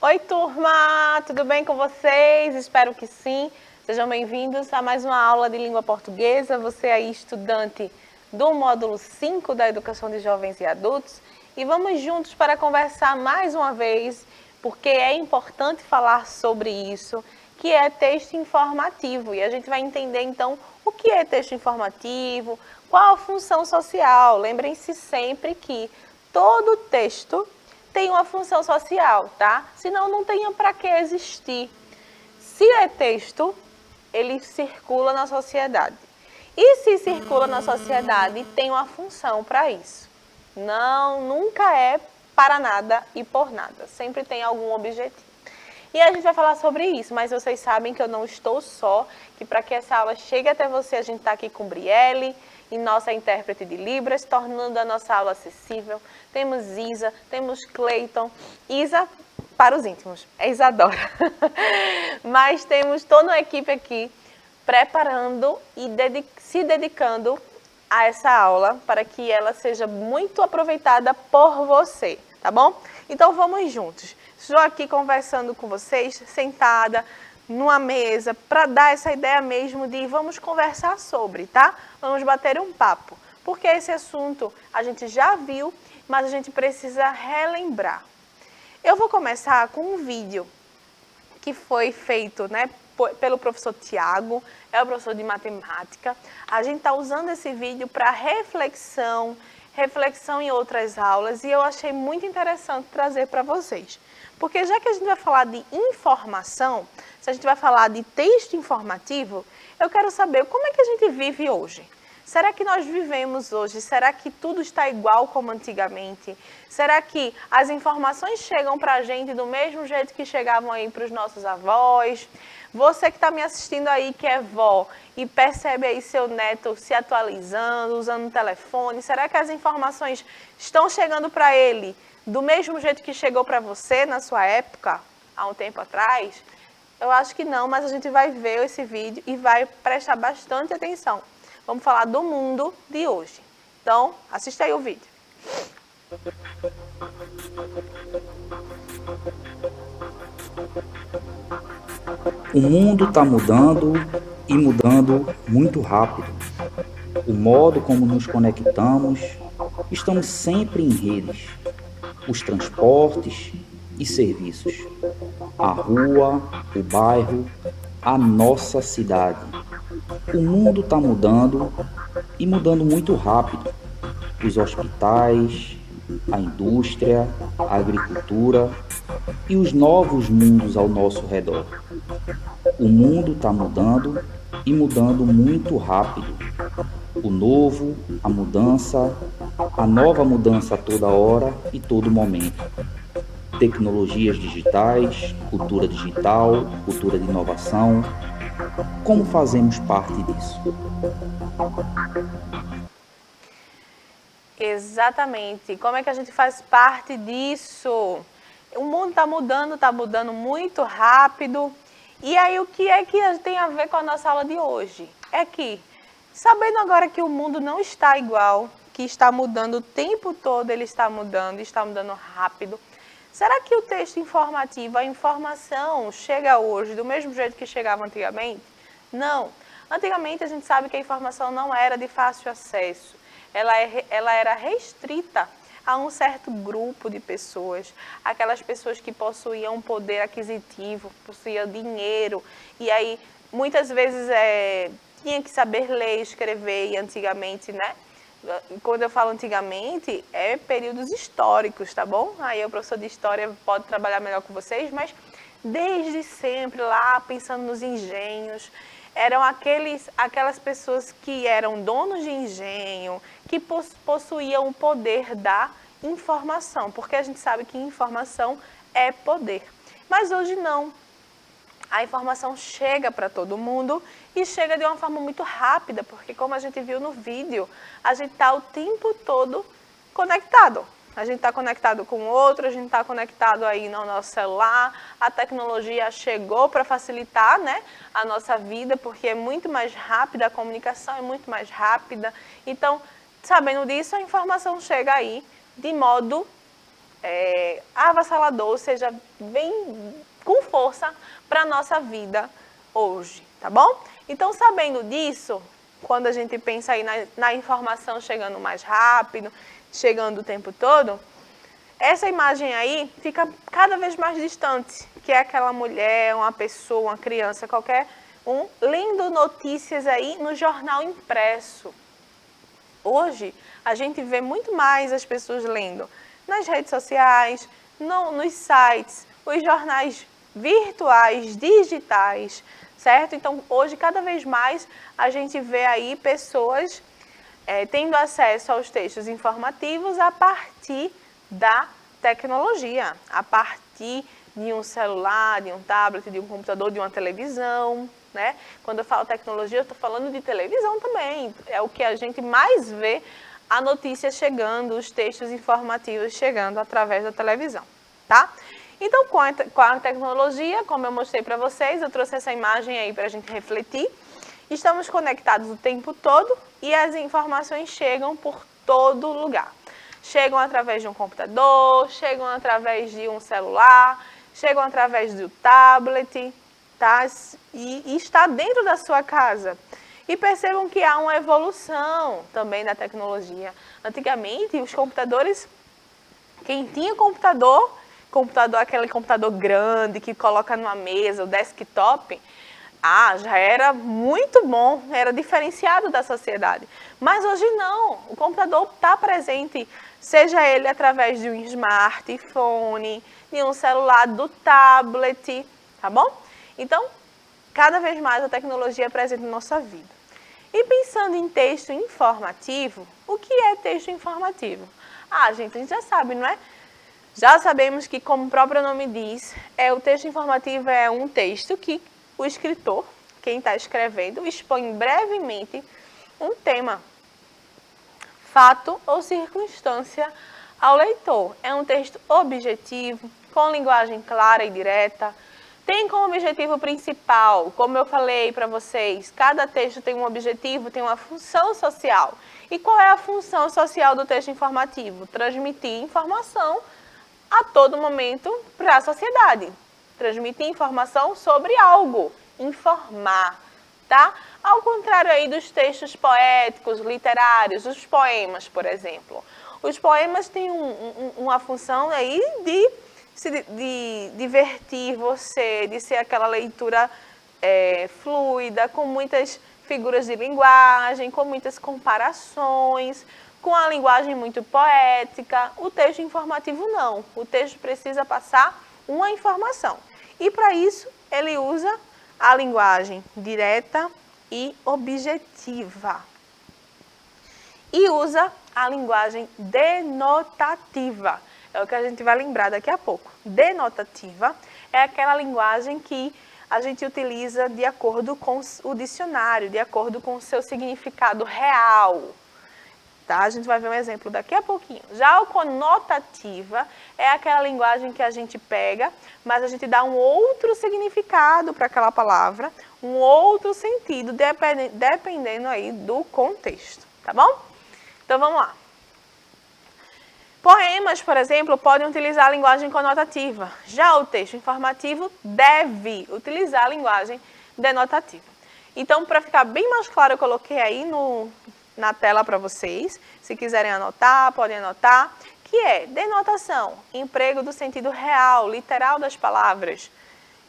Oi, turma! Tudo bem com vocês? Espero que sim. Sejam bem-vindos a mais uma aula de língua portuguesa. Você aí, estudante do módulo 5 da Educação de Jovens e Adultos. E vamos juntos para conversar mais uma vez, porque é importante falar sobre isso, que é texto informativo. E a gente vai entender, então, o que é texto informativo, qual a função social. Lembrem-se sempre que todo texto tem uma função social, tá? Senão não tenha para que existir. Se é texto, ele circula na sociedade. E se circula na sociedade, tem uma função para isso. Não, nunca é para nada e por nada. Sempre tem algum objetivo. E a gente vai falar sobre isso, mas vocês sabem que eu não estou só, que para que essa aula chegue até você, a gente está aqui com Brielle, e nossa intérprete de Libras, tornando a nossa aula acessível. Temos Isa, temos Cleiton, Isa para os íntimos, é Isadora. Mas temos toda uma equipe aqui preparando e se dedicando a essa aula para que ela seja muito aproveitada por você, tá bom? Então vamos juntos. Estou aqui conversando com vocês, sentada numa mesa, para dar essa ideia mesmo de vamos conversar sobre, tá? Vamos bater um papo, porque esse assunto a gente já viu, mas a gente precisa relembrar. Eu vou começar com um vídeo que foi feito, né, pelo professor Tiago, é o professor de matemática. A gente está usando esse vídeo para reflexão em outras aulas, e eu achei muito interessante trazer para vocês. Porque já que a gente vai falar de informação, se a gente vai falar de texto informativo, eu quero saber como é que a gente vive hoje. Será que nós vivemos hoje? Será que tudo está igual como antigamente? Será que as informações chegam para a gente do mesmo jeito que chegavam aí para os nossos avós? Você que está me assistindo aí, que é vó, e percebe aí seu neto se atualizando, usando o telefone, será que as informações estão chegando para ele do mesmo jeito que chegou para você na sua época, há um tempo atrás? Eu acho que não, mas a gente vai ver esse vídeo e vai prestar bastante atenção. Vamos falar do mundo de hoje. Então, assista aí o vídeo. O mundo está mudando e mudando muito rápido. O modo como nos conectamos, estamos sempre em redes. Os transportes e serviços. A rua, o bairro, a nossa cidade. O mundo está mudando e mudando muito rápido. Os hospitais, a indústria, a agricultura e os novos mundos ao nosso redor. O mundo está mudando e mudando muito rápido. O novo, a nova mudança a toda hora e todo momento. Tecnologias digitais, cultura digital, cultura de inovação. Como fazemos parte disso? Exatamente. Como é que a gente faz parte disso? O mundo está mudando muito rápido. E aí, o que é que tem a ver com a nossa aula de hoje? É que, sabendo agora que o mundo não está igual, que está mudando o tempo todo, ele está mudando rápido. Será que o texto informativo, a informação, chega hoje do mesmo jeito que chegava antigamente? Não. Antigamente, a gente sabe que a informação não era de fácil acesso. Ela era restrita a um certo grupo de pessoas, aquelas pessoas que possuíam poder aquisitivo, possuíam dinheiro, e aí muitas vezes tinha que saber ler e escrever, e antigamente, né? Quando eu falo antigamente, é períodos históricos, tá bom? Aí o professor de história pode trabalhar melhor com vocês, mas desde sempre lá, pensando nos engenhos, eram aquelas pessoas que eram donos de engenho, que possuíam o poder da informação, porque a gente sabe que informação é poder. Mas hoje não. A informação chega para todo mundo e chega de uma forma muito rápida, porque como a gente viu no vídeo, a gente está o tempo todo conectado. A gente está conectado com o outro, a gente está conectado aí no nosso celular, a tecnologia chegou para facilitar, né, a nossa vida, porque é muito mais rápida, a comunicação é muito mais rápida. Então, sabendo disso, a informação chega aí de modo avassalador, seja bem com força para a nossa vida hoje, tá bom? Então, sabendo disso, quando a gente pensa aí na informação chegando mais rápido, chegando o tempo todo, essa imagem aí fica cada vez mais distante, que é aquela mulher, uma pessoa, uma criança, qualquer um, lendo notícias aí no jornal impresso. Hoje, a gente vê muito mais as pessoas lendo nas redes sociais, nos sites, os jornais virtuais, digitais, certo? Então, hoje, cada vez mais, a gente vê aí pessoas tendo acesso aos textos informativos a partir da tecnologia, a partir de um celular, de um tablet, de um computador, de uma televisão, né? Quando eu falo tecnologia, eu estou falando de televisão também. É o que a gente mais vê, a notícia chegando, os textos informativos chegando através da televisão, tá? Então, com a tecnologia, como eu mostrei para vocês, eu trouxe essa imagem aí para a gente refletir. Estamos conectados o tempo todo e as informações chegam por todo lugar. Chegam através de um computador, chegam através de um celular, chegam através do tablet, tá? E está dentro da sua casa. E percebam que há uma evolução também da tecnologia. Antigamente, os computadores, quem tinha computador, aquele computador grande que coloca numa mesa, o desktop, já era muito bom, era diferenciado da sociedade. Mas hoje não, o computador está presente, seja ele através de um smartphone, de um celular, do tablet, tá bom? Então, cada vez mais a tecnologia é presente na nossa vida. E pensando em texto informativo, o que é texto informativo? Gente, a gente já sabe, não é? Já sabemos que, como o próprio nome diz, o texto informativo é um texto que o escritor, quem está escrevendo, expõe brevemente um tema, fato ou circunstância ao leitor. É um texto objetivo, com linguagem clara e direta. Tem como objetivo principal, como eu falei para vocês, cada texto tem um objetivo, tem uma função social. E qual é a função social do texto informativo? Transmitir informação a todo momento para a sociedade. Transmitir informação sobre algo, informar, tá? Ao contrário aí dos textos poéticos, literários, os poemas, por exemplo. Os poemas têm uma função aí de divertir você, de ser aquela leitura fluida, com muitas figuras de linguagem, com muitas comparações, com a linguagem muito poética. O texto informativo não. O texto precisa passar uma informação. E para isso, ele usa a linguagem direta e objetiva. E usa a linguagem denotativa. É o que a gente vai lembrar daqui a pouco. Denotativa é aquela linguagem que a gente utiliza de acordo com o dicionário, de acordo com o seu significado real. Tá? A gente vai ver um exemplo daqui a pouquinho. Já o conotativa é aquela linguagem que a gente pega, mas a gente dá um outro significado para aquela palavra, um outro sentido, dependendo aí do contexto, tá bom? Então vamos lá. Poemas, por exemplo, podem utilizar a linguagem conotativa. Já o texto informativo deve utilizar a linguagem denotativa. Então, para ficar bem mais claro, eu coloquei aí na tela para vocês. Se quiserem anotar, podem anotar. Que é denotação, emprego do sentido real, literal das palavras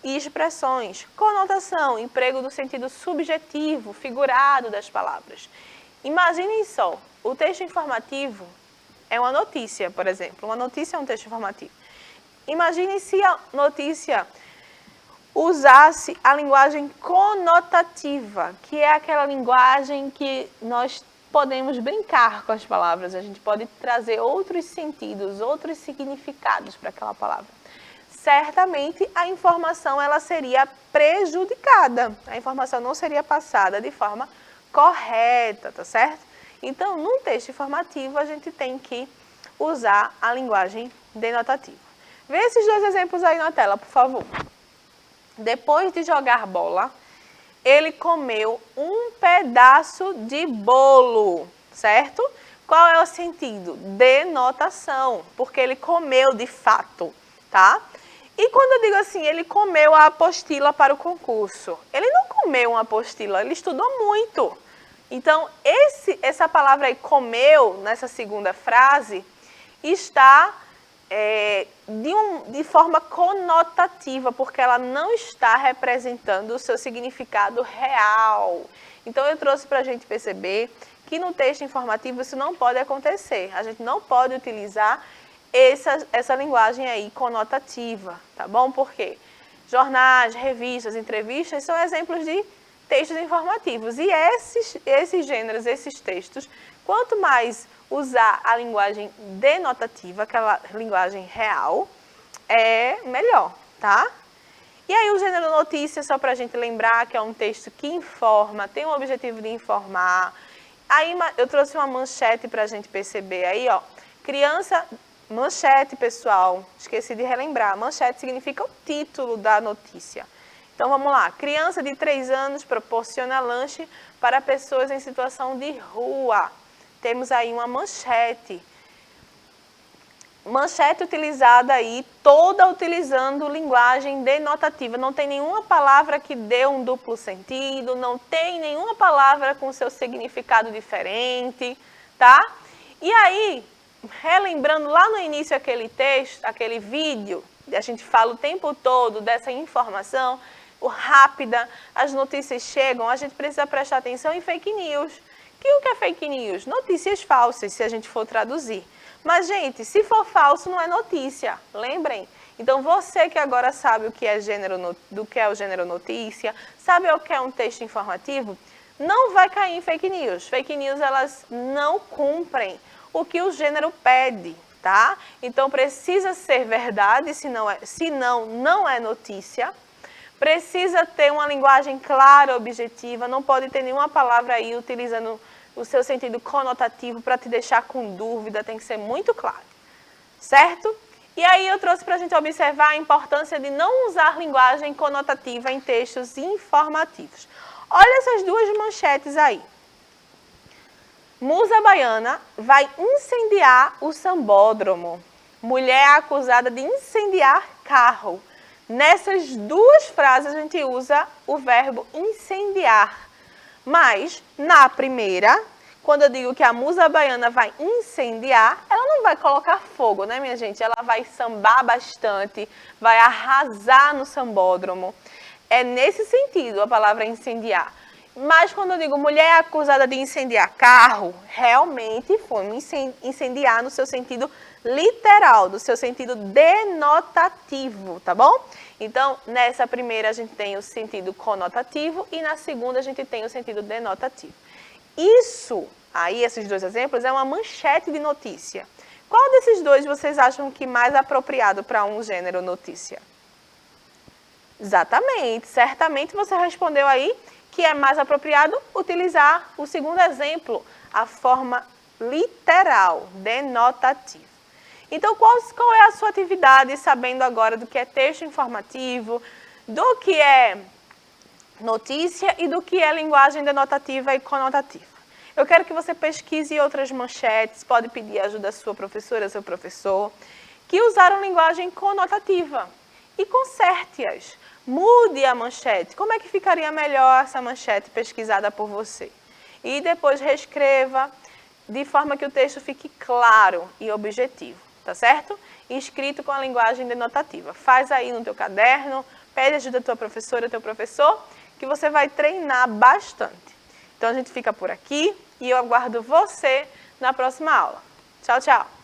e expressões. Conotação, emprego do sentido subjetivo, figurado das palavras. Imaginem só, o texto informativo é uma notícia, por exemplo. Uma notícia é um texto informativo. Imagine se a notícia usasse a linguagem conotativa, que é aquela linguagem que nós podemos brincar com as palavras. A gente pode trazer outros sentidos, outros significados para aquela palavra. Certamente a informação ela seria prejudicada. A informação não seria passada de forma correta, tá certo? Então, num texto informativo, a gente tem que usar a linguagem denotativa. Vê esses dois exemplos aí na tela, por favor. Depois de jogar bola, ele comeu um pedaço de bolo, certo? Qual é o sentido? Denotação, porque ele comeu de fato, tá? E quando eu digo assim, ele comeu a apostila para o concurso, ele não comeu uma apostila, ele estudou muito. Então, essa palavra aí, comeu, nessa segunda frase, está de forma conotativa, porque ela não está representando o seu significado real. Então, eu trouxe para a gente perceber que no texto informativo isso não pode acontecer. A gente não pode utilizar essa linguagem aí conotativa, tá bom? Porque jornais, revistas, entrevistas são exemplos de textos informativos. E esses gêneros, esses textos, quanto mais usar a linguagem denotativa, aquela linguagem real, é melhor, tá? E aí o gênero notícia, só para a gente lembrar que é um texto que informa, tem o objetivo de informar. Aí eu trouxe uma manchete para a gente perceber aí, ó. Criança, manchete, pessoal, esqueci de relembrar. Manchete significa o título da notícia. Então vamos lá. Criança de 3 anos proporciona lanche para pessoas em situação de rua. Temos aí uma manchete. Manchete utilizada aí, toda utilizando linguagem denotativa. Não tem nenhuma palavra que dê um duplo sentido, não tem nenhuma palavra com seu significado diferente, tá? E aí, relembrando lá no início aquele texto, aquele vídeo, a gente fala o tempo todo dessa informação, rápida, as notícias chegam, a gente precisa prestar atenção em fake news. O que é fake news? Notícias falsas, se a gente for traduzir. Mas, gente, se for falso, não é notícia, lembrem? Então, você que agora sabe o que é o gênero notícia, sabe o que é um texto informativo, não vai cair em fake news. Fake news, elas não cumprem o que o gênero pede, tá? Então, precisa ser verdade, senão não é notícia. Precisa ter uma linguagem clara, objetiva, não pode ter nenhuma palavra aí utilizando o seu sentido conotativo para te deixar com dúvida, tem que ser muito claro, certo? E aí eu trouxe para a gente observar a importância de não usar linguagem conotativa em textos informativos. Olha essas duas manchetes aí. Musa baiana vai incendiar o sambódromo. Mulher acusada de incendiar carro. Nessas duas frases a gente usa o verbo incendiar. Mas, na primeira, quando eu digo que a musa baiana vai incendiar, ela não vai colocar fogo, né, minha gente? Ela vai sambar bastante, vai arrasar no sambódromo. É nesse sentido a palavra incendiar. Mas quando eu digo mulher acusada de incendiar carro, realmente foi incendiar no seu sentido literal, do seu sentido denotativo, tá bom? Então, nessa primeira a gente tem o sentido conotativo e na segunda a gente tem o sentido denotativo. Isso, aí esses dois exemplos, é uma manchete de notícia. Qual desses dois vocês acham que mais apropriado para um gênero notícia? Exatamente, certamente você respondeu aí que é mais apropriado utilizar o segundo exemplo, a forma literal, denotativa. Então, qual é a sua atividade, sabendo agora do que é texto informativo, do que é notícia e do que é linguagem denotativa e conotativa? Eu quero que você pesquise outras manchetes, pode pedir ajuda à sua professora, seu professor, que usaram linguagem conotativa e conserte-as. Mude a manchete. Como é que ficaria melhor essa manchete pesquisada por você? E depois reescreva de forma que o texto fique claro e objetivo. Tá certo? E escrito com a linguagem denotativa. Faz aí no teu caderno, pede ajuda da tua professora, teu professor, que você vai treinar bastante. Então a gente fica por aqui e eu aguardo você na próxima aula. Tchau, tchau!